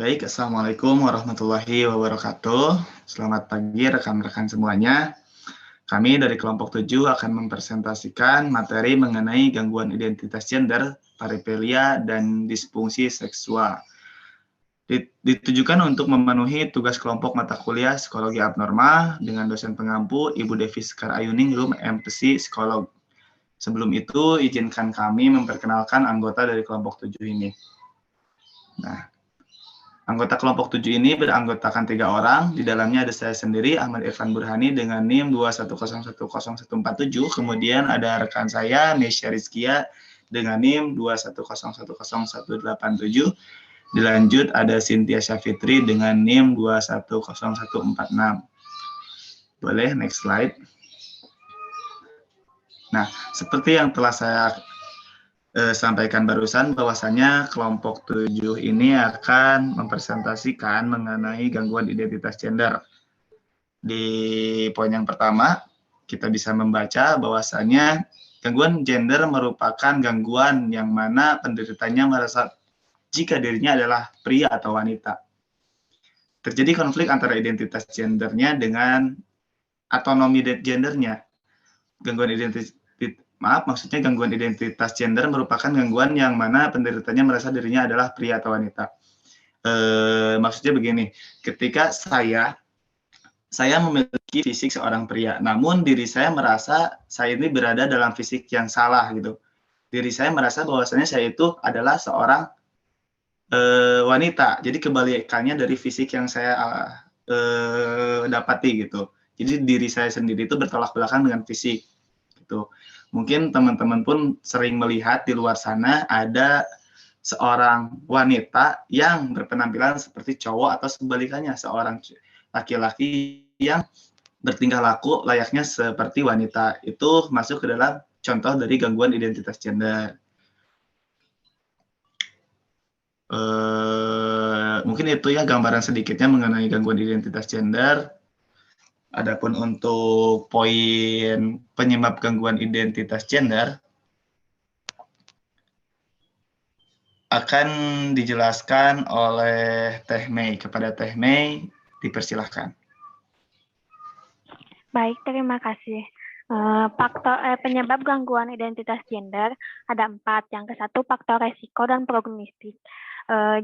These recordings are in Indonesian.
Baik, Assalamualaikum warahmatullahi wabarakatuh. Selamat pagi rekan-rekan semuanya. Kami dari kelompok 7 akan mempresentasikan materi mengenai gangguan identitas gender, parafilia, dan disfungsi seksual. Ditujukan untuk memenuhi tugas kelompok mata kuliah psikologi abnormal dengan dosen pengampu Ibu Devi Sekar Ayuning, Room MPC Psikolog. Sebelum itu, izinkan kami memperkenalkan anggota dari kelompok 7 ini. Nah, anggota kelompok 7 ini beranggotakan 3 orang. Di dalamnya ada saya sendiri, Ahmad Irfan Burhani, dengan NIM 2101047. Kemudian ada rekan saya, Nesya Rizkia, dengan NIM 210100187. Dilanjut ada Cynthia Syafitri dengan NIM 2100146. Boleh, next slide. Nah, seperti yang telah saya sampaikan barusan, bahwasanya kelompok 7 ini akan mempresentasikan mengenai gangguan identitas gender. Di poin yang pertama, kita bisa membaca bahwasanya gangguan gender merupakan gangguan yang mana penderitanya merasa jika dirinya adalah pria atau wanita. Terjadi konflik antara identitas gendernya dengan autonomi gendernya. Gangguan identitas gender merupakan gangguan yang mana penderitanya merasa dirinya adalah pria atau wanita. Maksudnya begini, ketika saya memiliki fisik seorang pria, namun diri saya merasa saya ini berada dalam fisik yang salah gitu. Diri saya merasa bahwasanya saya itu adalah seorang wanita. Jadi kebalikannya dari fisik yang saya dapati gitu. Jadi diri saya sendiri itu bertolak belakang dengan fisik gitu. Mungkin teman-teman pun sering melihat di luar sana ada seorang wanita yang berpenampilan seperti cowok atau sebalikannya, seorang laki-laki yang bertingkah laku layaknya seperti wanita. Itu masuk ke dalam contoh dari gangguan identitas gender. Mungkin itu ya gambaran sedikitnya mengenai gangguan identitas gender. Adapun untuk poin penyebab gangguan identitas gender akan dijelaskan oleh Teh Mei. Kepada Teh Mei, dipersilahkan. Baik, terima kasih. Penyebab gangguan identitas gender ada 4. Yang ke-1 faktor resiko dan prognostik.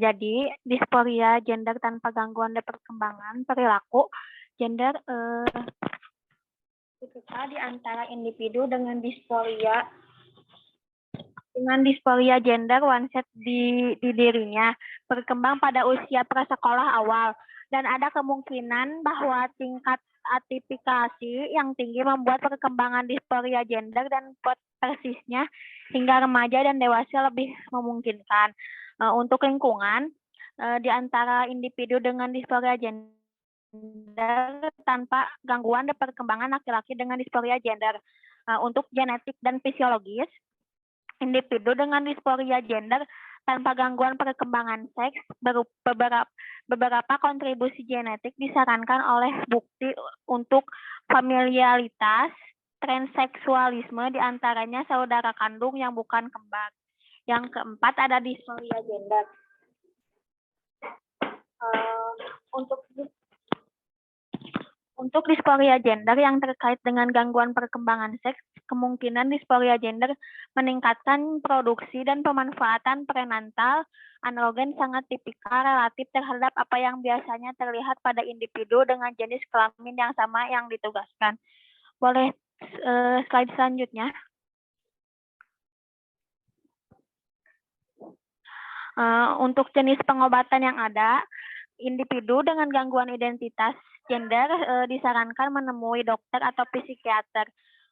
Jadi disporia gender tanpa gangguan perkembangan perilaku gender di antara individu dengan disporia gender onset di dirinya berkembang pada usia prasekolah awal, dan ada kemungkinan bahwa tingkat atifikasi yang tinggi membuat perkembangan disporia gender dan persisnya hingga remaja dan dewasa lebih memungkinkan. Untuk lingkungan, di antara individu dengan disporia gender tanpa gangguan perkembangan laki-laki dengan disporia gender. Untuk genetik dan fisiologis, individu dengan disporia gender tanpa gangguan perkembangan seks, beberapa kontribusi genetik disarankan oleh bukti untuk familialitas, transseksualisme, diantaranya saudara kandung yang bukan kembar. Yang keempat ada disporia gender. Untuk disporia gender yang terkait dengan gangguan perkembangan seks, kemungkinan disporia gender meningkatkan produksi dan pemanfaatan prenatal androgen sangat tipikal relatif terhadap apa yang biasanya terlihat pada individu dengan jenis kelamin yang sama yang ditugaskan. Boleh slide selanjutnya. Untuk jenis pengobatan yang ada, individu dengan gangguan identitas gender disarankan menemui dokter atau psikiater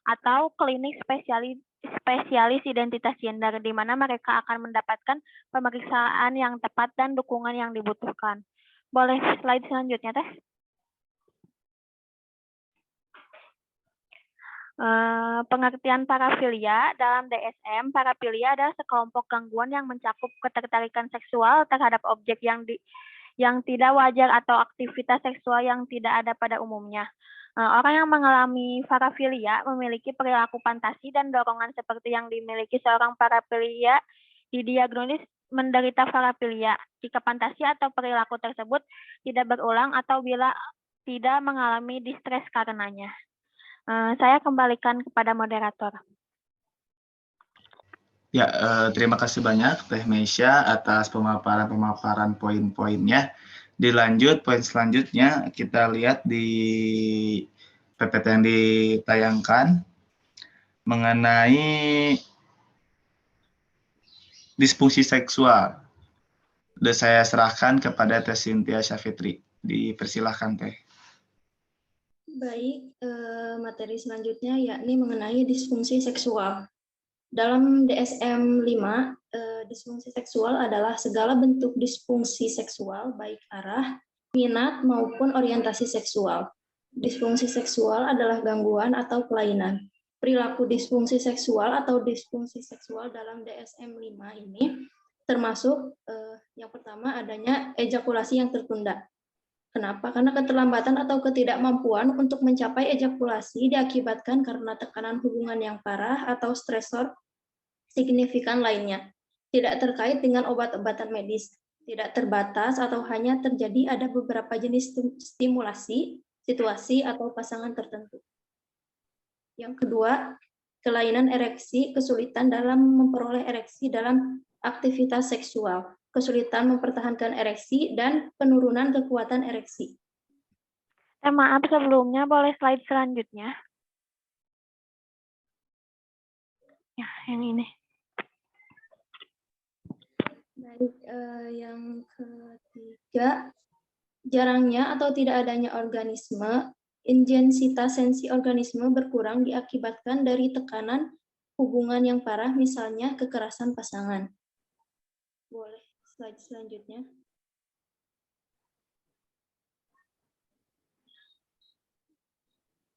atau klinik spesialis identitas gender, di mana mereka akan mendapatkan pemeriksaan yang tepat dan dukungan yang dibutuhkan. Boleh slide selanjutnya, Teh? Pengertian parafilia dalam DSM, parafilia adalah sekelompok gangguan yang mencakup ketertarikan seksual terhadap objek yang tidak wajar atau aktivitas seksual yang tidak ada pada umumnya. Orang yang mengalami parafilia memiliki perilaku fantasi dan dorongan seperti yang dimiliki seorang parafilia didiagnosis menderita parafilia jika fantasi atau perilaku tersebut tidak berulang atau bila tidak mengalami distres karenanya. Saya kembalikan kepada moderator. Ya, terima kasih banyak Teh Meisya atas pemaparan poin-poinnya. Dilanjut poin selanjutnya, kita lihat di PPT yang ditayangkan mengenai disfungsi seksual. Sudah saya serahkan kepada Teh Cynthia Syafitri. Dipersilahkan Teh. Baik, materi selanjutnya yakni mengenai disfungsi seksual. Dalam DSM 5, disfungsi seksual adalah segala bentuk disfungsi seksual baik arah, minat, maupun orientasi seksual. Disfungsi seksual adalah gangguan atau kelainan. Perilaku disfungsi seksual atau disfungsi seksual dalam DSM 5 ini termasuk yang pertama adanya ejakulasi yang tertunda. Kenapa? Karena keterlambatan atau ketidakmampuan untuk mencapai ejakulasi diakibatkan karena tekanan hubungan yang parah atau stresor signifikan lainnya, tidak terkait dengan obat-obatan medis, tidak terbatas atau hanya terjadi ada beberapa jenis stimulasi, situasi, atau pasangan tertentu. Yang kedua, kelainan ereksi, kesulitan dalam memperoleh ereksi dalam aktivitas seksual, kesulitan mempertahankan ereksi, dan penurunan kekuatan ereksi. Maaf sebelumnya, boleh slide selanjutnya? Ya, yang ini. Baik, yang ketiga, jarangnya atau tidak adanya organisme, intensitas sensi organisme berkurang diakibatkan dari tekanan hubungan yang parah, misalnya kekerasan pasangan. Boleh slide selanjutnya.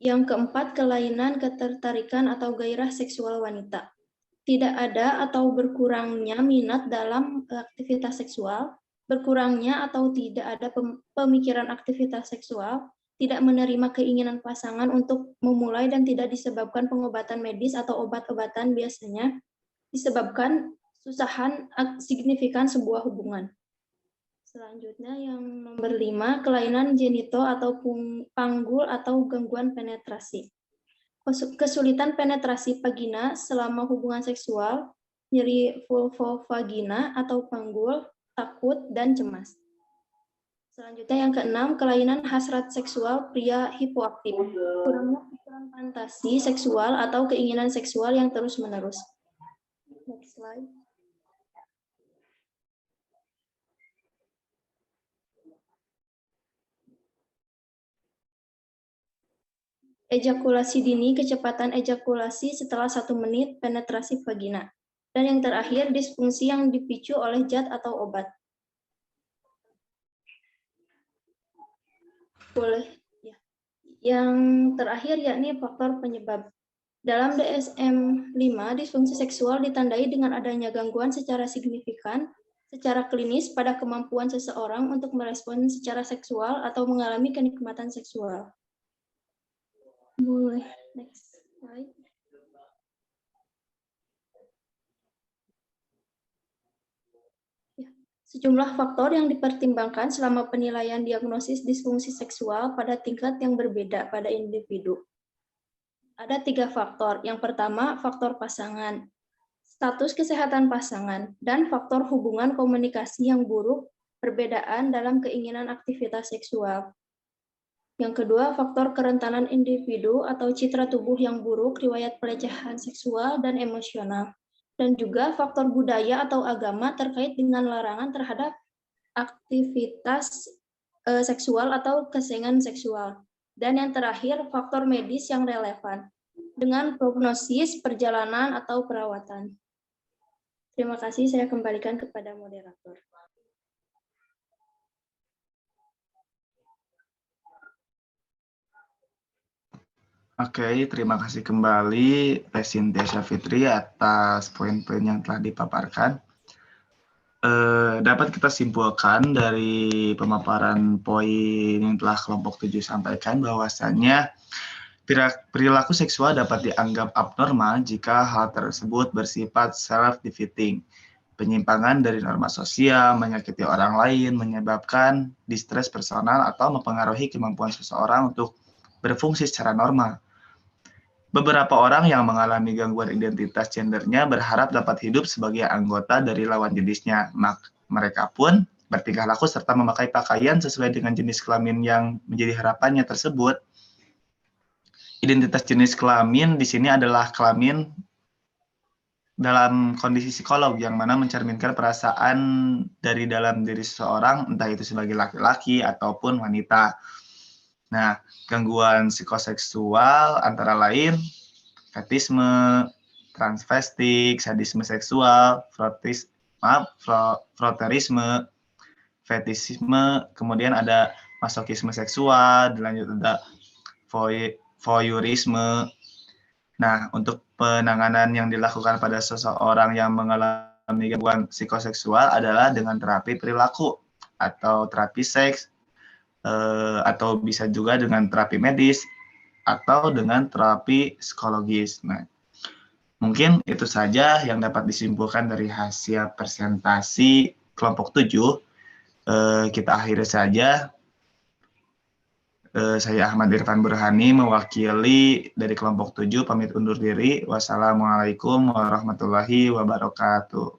Yang keempat, kelainan ketertarikan atau gairah seksual wanita. Tidak ada atau berkurangnya minat dalam aktivitas seksual, berkurangnya atau tidak ada pemikiran aktivitas seksual, tidak menerima keinginan pasangan untuk memulai dan tidak disebabkan pengobatan medis atau obat-obatan, biasanya disebabkan susahan signifikan sebuah hubungan. Selanjutnya yang nomor 5, kelainan genito atau panggul atau gangguan penetrasi. Kesulitan penetrasi vagina selama hubungan seksual, nyeri vulvovagina atau panggul, takut, dan cemas. Selanjutnya yang keenam, kelainan hasrat seksual pria hipoaktif, kurangnya pikiran fantasi seksual atau keinginan seksual yang terus-menerus. Next slide. Ejakulasi dini, kecepatan ejakulasi setelah 1 menit, penetrasi vagina. Dan yang terakhir, disfungsi yang dipicu oleh zat atau obat. Boleh, ya. Yang terakhir yakni faktor penyebab. Dalam DSM 5, disfungsi seksual ditandai dengan adanya gangguan secara signifikan, secara klinis pada kemampuan seseorang untuk merespon secara seksual atau mengalami kenikmatan seksual. Boleh, next slide. Ya. Sejumlah faktor yang dipertimbangkan selama penilaian diagnosis disfungsi seksual pada tingkat yang berbeda pada individu. Ada 3 faktor. Yang pertama, faktor pasangan, status kesehatan pasangan, dan faktor hubungan komunikasi yang buruk, perbedaan dalam keinginan aktivitas seksual. Yang kedua, faktor kerentanan individu atau citra tubuh yang buruk, riwayat pelecehan seksual dan emosional. Dan juga faktor budaya atau agama terkait dengan larangan terhadap aktivitas seksual atau kesengan seksual. Dan yang terakhir, faktor medis yang relevan dengan prognosis, perjalanan, atau perawatan. Terima kasih, saya kembalikan kepada moderator. Oke, terima kasih kembali Teh Cynthia Syafitri atas poin-poin yang telah dipaparkan. Dapat kita simpulkan dari pemaparan poin yang telah kelompok 7 sampaikan bahwasannya perilaku seksual dapat dianggap abnormal jika hal tersebut bersifat self-defeating. penyimpangan dari norma sosial, menyakiti orang lain, menyebabkan distres personal, atau mempengaruhi kemampuan seseorang untuk berfungsi secara normal. Beberapa orang yang mengalami gangguan identitas gendernya berharap dapat hidup sebagai anggota dari lawan jenisnya. Mereka pun bertingkah laku serta memakai pakaian sesuai dengan jenis kelamin yang menjadi harapannya tersebut. Identitas jenis kelamin di sini adalah kelamin dalam kondisi psikolog yang mana mencerminkan perasaan dari dalam diri seseorang, entah itu sebagai laki-laki ataupun wanita. Nah, gangguan psikoseksual antara lain fetisme, transvestik, sadisme seksual, froterisme, fetisisme, kemudian ada masokisme seksual, dilanjut ada voyeurisme. Nah, untuk penanganan yang dilakukan pada seseorang yang mengalami gangguan psikoseksual adalah dengan terapi perilaku atau terapi seks, atau bisa juga dengan terapi medis atau dengan terapi psikologis. Nah, mungkin itu saja yang dapat disimpulkan dari hasil presentasi kelompok 7. Kita akhiri saja. Saya Ahmad Irfan Burhani mewakili dari kelompok 7 pamit undur diri. Wassalamualaikum warahmatullahi wabarakatuh.